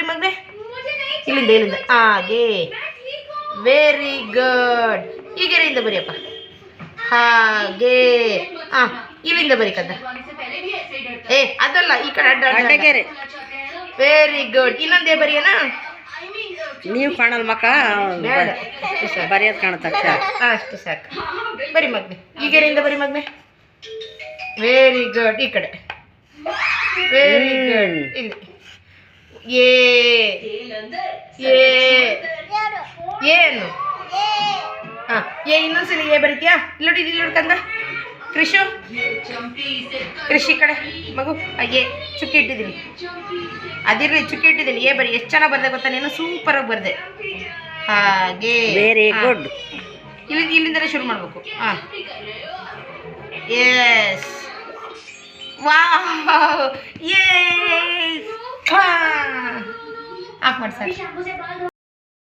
ಬರಿ ಮಗನೆ ಇಲ್ಲಿಂದ ಹಾಗೆ ವೆರಿ ಗುಡ್ ಈ ಗೆರೆಯಿಂದ ಬರಿಯಪ್ಪ ಹಾಗೆ ಇಲ್ಲಿಂದ ಬರಿ ಕದ್ದ ಅದಲ್ಲ ಈ ಕಡೆ ಅಡ್ಡಗೆರೆ ವೆರಿ ಗುಡ್ ಇನ್ನೊಂದೇ ಬರಿಯೋಣ ನೀವು ಕಾಣಲ್ ಮಕ್ಕ ಬರೆಯೋದು ಕಾಣುತ್ತೆ ಅಷ್ಟು ಸಾಕು ಬರಿ ಮಗ್ನೆ ಈ ಗೆರೆಯಿಂದ ಬರಿ ಮಗ್ನೆ ವೆರಿ ಗುಡ್ ಈ ಕಡೆ ವೆರಿ ಗುಡ್ ಇಲ್ಲಿ ಏನು ಇನ್ನೊಂದ್ಸಲ ಬರಿತೀಯಾ ಇಲ್ಲಿ ನೋಡ್ಕಂದ ಕೃಷಿ ಕಡೆ ಮಗು ಚುಕ್ಕಿ ಇಟ್ಟಿದ್ದೀನಿ ಅದಿರ್ಲಿ ಚುಕ್ಕಿ ಇಟ್ಟಿದ್ದೀನಿ ಬರಿ ಎಷ್ಟು ಚೆನ್ನಾಗಿ ಬರ್ದೆ ಗೊತ್ತಾ ನೀನು ಸೂಪರ್ ಆಗಿ ಬರ್ದೆ ಹಾಗೆ ವೆರಿ ಗುಡ್ ಇಲ್ಲಿಂದಲೇ ಶುರು ಮಾಡಬೇಕು ಎಸ್ ವಾವ್ ಎಸ್ ಆಫ್ ಮಾಡಿ ಸರ್